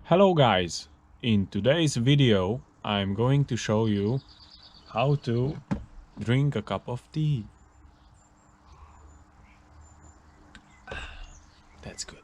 Hello guys, in today's video I'm going to show you how to drink a cup of tea. That's good.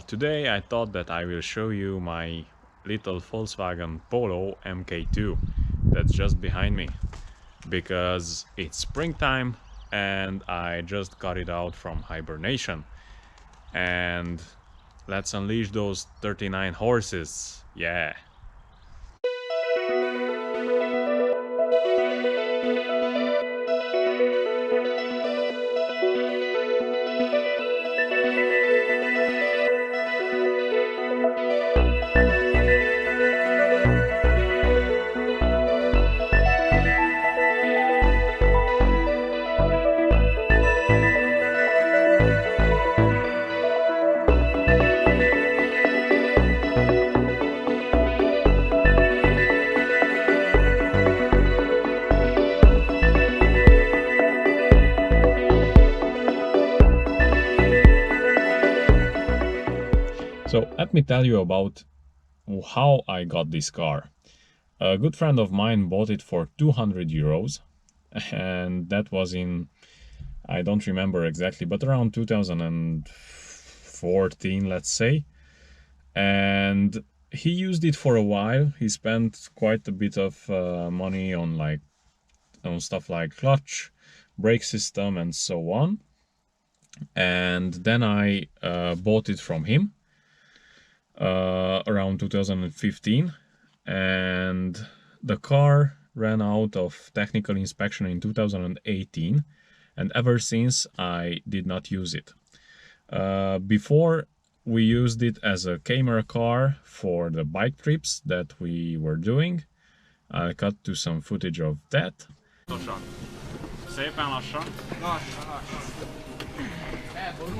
Today I thought that I will show you my little Volkswagen Polo MK2 that's just behind me, because it's springtime and I just got it out from hibernation, and let's unleash those 39 horses, yeah! So let me tell you about how I got this car. A good friend of mine bought it for 200 euros, and that was in, I don't remember exactly, but around 2014, let's say. And he used it for a while. He spent quite a bit of money on stuff like clutch, brake system and so on. And then I bought it from him around 2015, and the car ran out of technical inspection in 2018, and ever since I did not use it. Before, we used it as a camera car for the bike trips that we were doing. I'll cut to some footage of that. Szépen lassan.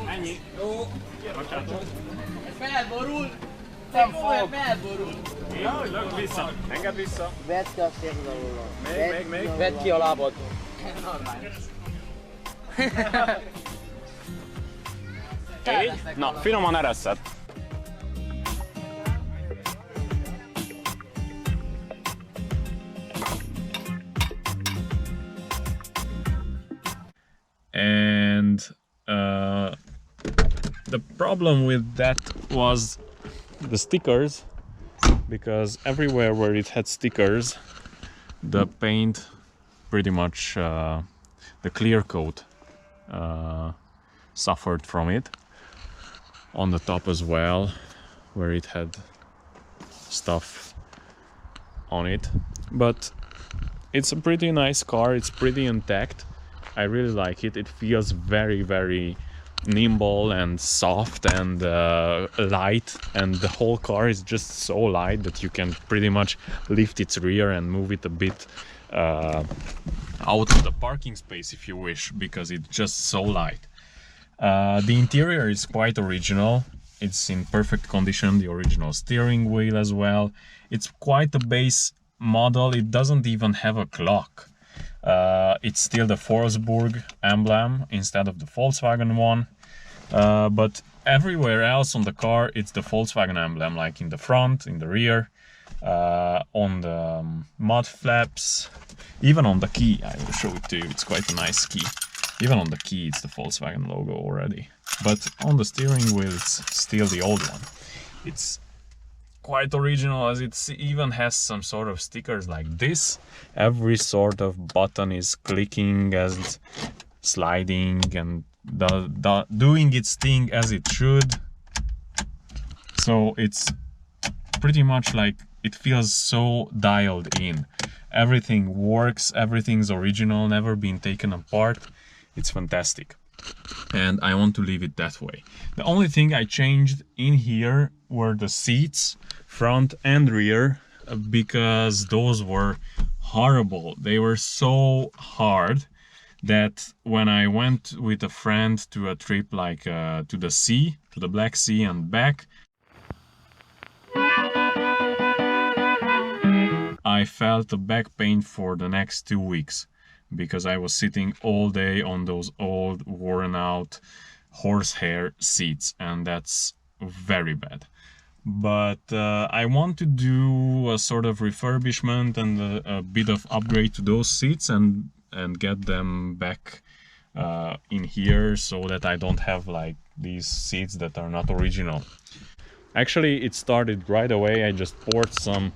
Ennyi. Jó. Bocsátok. Felborul! Nem fog! Felborul! Ja, lögd vissza! Engedd vissza! Vedd ki a széled alól! Még! Vedd ki a lábad! Így? Na, finoman ereszed! And the problem with that was the stickers, because everywhere where it had stickers, the paint pretty much, the clear coat suffered from it. On the top as well, where it had stuff on it. But it's a pretty nice car, it's pretty intact. I really like it. It feels very nimble and soft and light, and the whole car is just so light that you can pretty much lift its rear and move it a bit out of the parking space if you wish, because it's just so light. The interior is quite original. It's in perfect condition, the original steering wheel as well. It's quite a base model. It doesn't even have a clock. It's still the Forsburg emblem instead of the Volkswagen one, but everywhere else on the car it's the Volkswagen emblem, like in the front, in the rear, on the mud flaps, even on the key. I will show it to you, it's quite a nice key. Even on the key it's the Volkswagen logo already, but on the steering wheel it's still the old one. It's quite original, as it even has some sort of stickers like this. Every sort of button is clicking and sliding and doing its thing as it should. So it's pretty much like, it feels so dialed in. Everything works, everything's original, never been taken apart. It's fantastic. and I want to leave it that way. The only thing I changed in here were the seats, front and rear, because those were horrible. They were so hard that when I went with a friend to a trip like to the sea, to the Black Sea and back, I felt a back pain for the next 2 weeks because I was sitting all day on those old worn out horsehair seats, and that's very bad. But I want to do a sort of refurbishment and a bit of upgrade to those seats and get them back in here so that I don't have like these seats that are not original. Actually, it started right away. I just poured some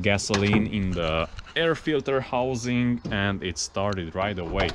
gasoline in the air filter housing and it started right away.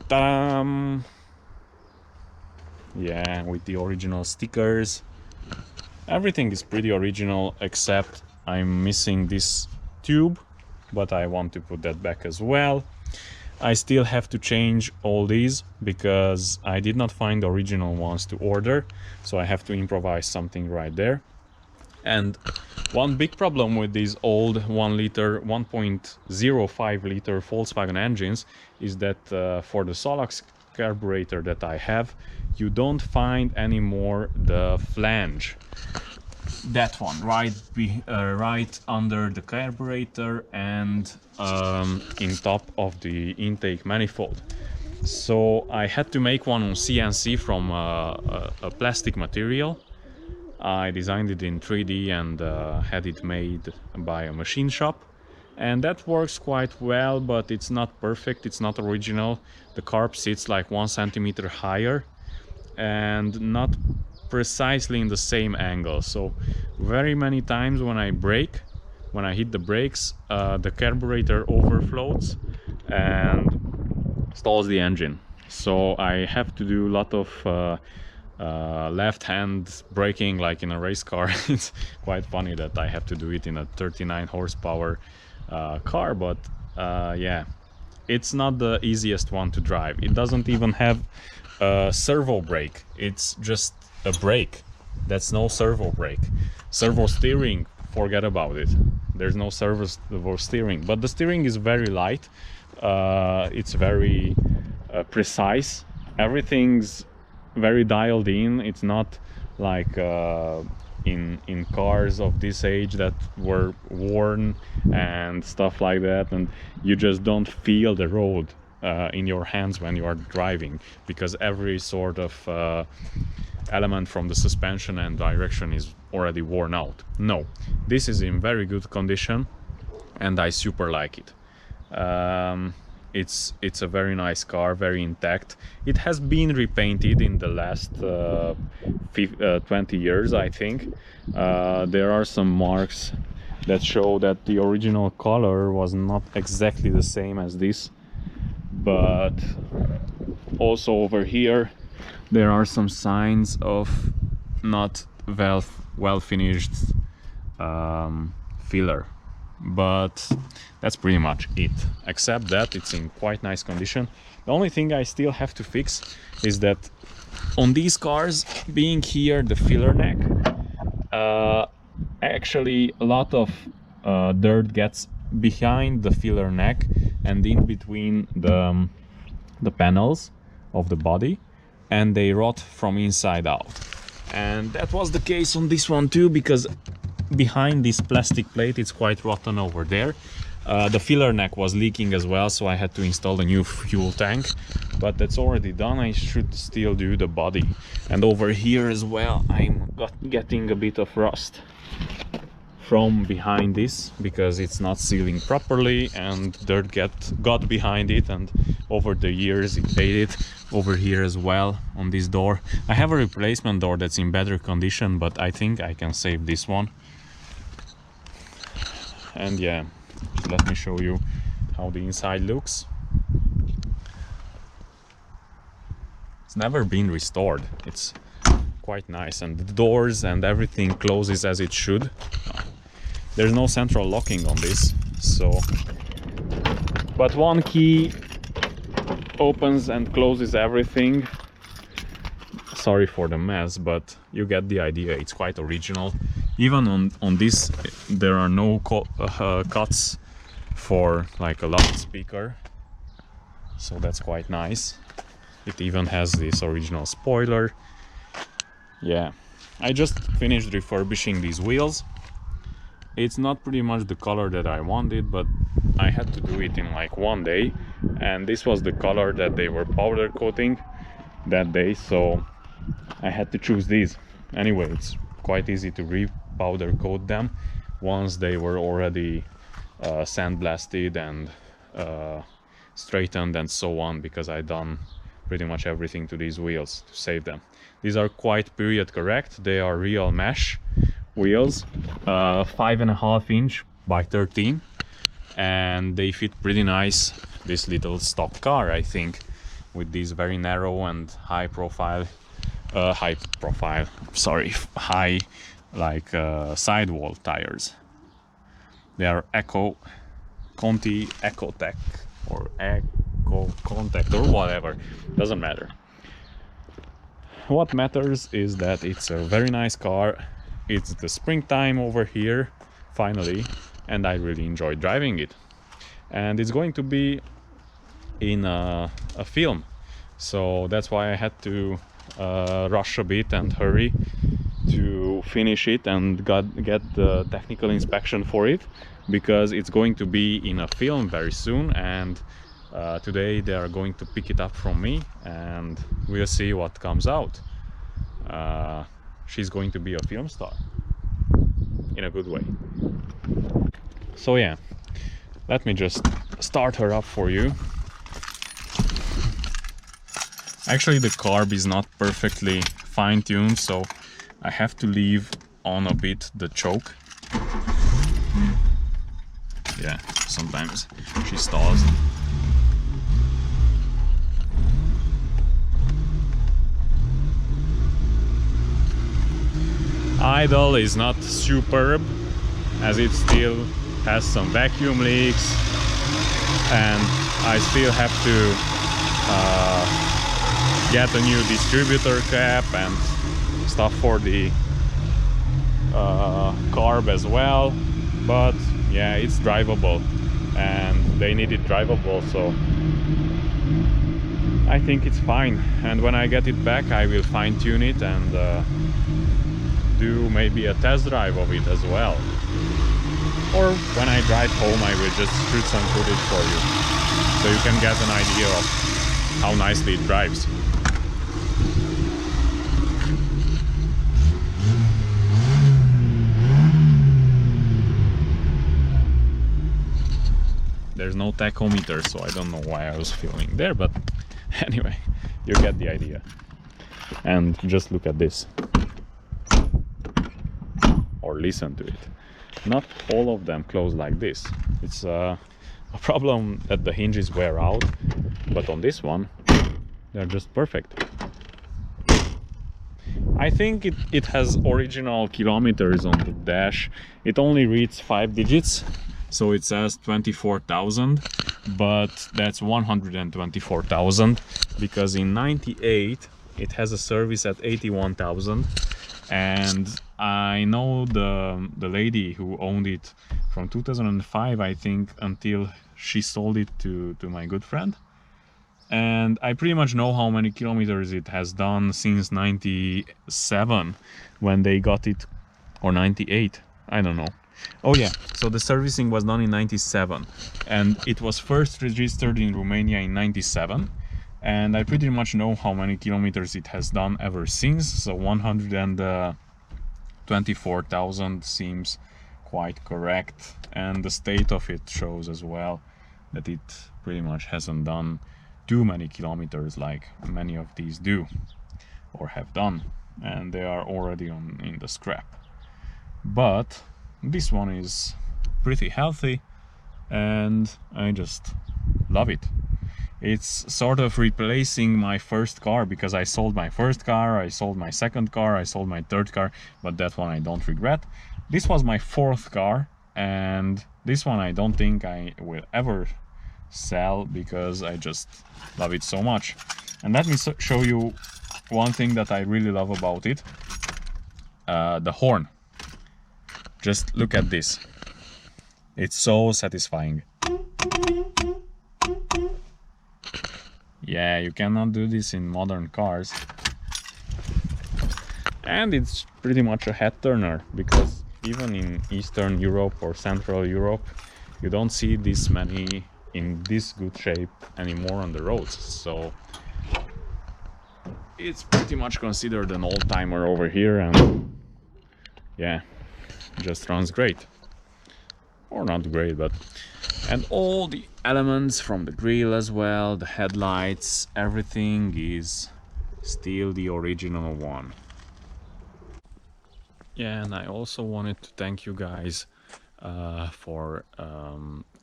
Ta-da! Yeah, with the original stickers. Everything is pretty original except I'm missing this tube, but I want to put that back as well. I still have to change all these because I did not find the original ones to order, so I have to improvise something right there. And one big problem with these old 1 liter, 1.05 liter Volkswagen engines is that for the Solax carburetor that I have, you don't find anymore the flange. That one, right under the carburetor and in top of the intake manifold. So I had to make one on CNC from a plastic material. I designed it in 3D and had it made by a machine shop, and that works quite well, but it's not perfect, it's not original. The carb sits like 1 centimeter higher and not precisely in the same angle, so very many times when I hit the brakes, the carburetor overflows and stalls the engine. So I have to do a lot of left hand braking like in a race car. It's quite funny that I have to do it in a 39 horsepower car, but yeah, it's not the easiest one to drive. It doesn't even have a servo brake, it's just a brake. That's no servo brake. Servo steering, forget about it. There's no servo steering, but the steering is very light. It's very precise. Everything's very dialed in. It's not like in cars of this age that were worn and stuff like that, and you just don't feel the road in your hands when you are driving, because every sort of element from the suspension and direction is already worn out. No, this is in very good condition and I super like it. It's a very nice car, very intact. It has been repainted in the last 20 years, I think. There are some marks that show that the original color was not exactly the same as this, but also over here there are some signs of not well finished filler, but that's pretty much it, except that it's in quite nice condition. The only thing I still have to fix is that on these cars, being here the filler neck, actually a lot of dirt gets behind the filler neck and in between the panels of the body, and they rot from inside out. And that was the case on this one too, because behind this plastic plate it's quite rotten over there. The filler neck was leaking as well, so I had to install a new fuel tank, but that's already done. I should still do the body. And over here as well, I'm getting a bit of rust from behind this because it's not sealing properly and dirt got behind it, and over the years it faded. Over here as well on this door I have a replacement door that's in better condition, but I think I can save this one. And yeah, let me show you how the inside looks. It's never been restored. It's quite nice, and the doors and everything closes as it should. There's no central locking on this, so but one key opens and closes everything. Sorry for the mess, but you get the idea. It's quite original. Even on this there are no cuts for like a loudspeaker, so that's quite nice. It even has this original spoiler. Yeah, I just finished refurbishing these wheels. It's not pretty much the color that I wanted, but I had to do it in like one day, and this was the color that they were powder coating that day, so I had to choose these. Anyway, it's quite easy to re-powder coat them once they were already sandblasted and straightened and so on, because I done pretty much everything to these wheels to save them. These are quite period correct. They are real mesh wheels, 5.5 inch by 13, and they fit pretty nice this little stock car, I think, with these very narrow and high sidewall tires. They are Conti Ecotech or Eco Contact or whatever, doesn't matter. What matters is that it's a very nice car. It's the springtime over here, finally, and I really enjoy driving it. And it's going to be in a film, so that's why I had to rush a bit and hurry to finish it and get the technical inspection for it, because it's going to be in a film very soon, and today they are going to pick it up from me and we'll see what comes out. She's going to be a film star in a good way. So yeah, let me just start her up for you. Actually, the carb is not perfectly fine-tuned, so I have to leave on a bit the choke. Yeah, sometimes she stalls. Idle is not superb, as it still has some vacuum leaks, and I still have to get a new distributor cap and stuff for the carb as well. But yeah, it's drivable, and they need it drivable, so I think it's fine. And when I get it back, I will fine-tune it and do maybe a test drive of it as well. Or when I drive home, I will just shoot some footage for you, so you can get an idea of how nicely it drives. There's no tachometer, so I don't know why I was filming there, but anyway, you get the idea. And just look at this. Or listen to it. Not all of them close like this. It's a problem that the hinges wear out, but on this one, they're just perfect. I think it has original kilometers on the dash. It only reads 5 digits. So it says 24,000, but that's 124,000, because in '98 it has a service at 81,000, and I know the lady who owned it from 2005, I think, until she sold it to my good friend, and I pretty much know how many kilometers it has done since '97 when they got it, or '98. I don't know. Oh yeah, so the servicing was done in 97 and it was first registered in Romania in 97, and I pretty much know how many kilometers it has done ever since, so 124,000 seems quite correct, and the state of it shows as well that it pretty much hasn't done too many kilometers like many of these do or have done, and they are already in the scrap. But this one is pretty healthy and I just love it. It's sort of replacing my first car, because I sold my first car, I sold my second car, I sold my third car, but that one I don't regret. This was my fourth car, and this one I don't think I will ever sell because I just love it so much. And let me show you one thing that I really love about it. The horn. Just look at this. It's so satisfying. Yeah, you cannot do this in modern cars. And it's pretty much a head turner, because even in Eastern Europe or Central Europe, you don't see this many in this good shape anymore on the roads. So it's pretty much considered an old-timer over here, and yeah, just runs great. Or not great, but... And all the elements from the grille as well, the headlights, everything is still the original one. Yeah, and I also wanted to thank you guys for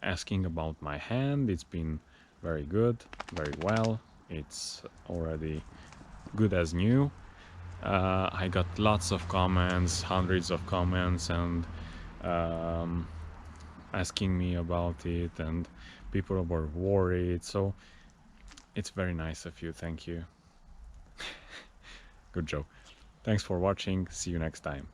asking about my hand. It's been very good, very well. It's already good as new. I got lots of comments, hundreds of comments, and asking me about it, and people were worried, so it's very nice of you. Thank you. Good job. Thanks for watching. See you next time.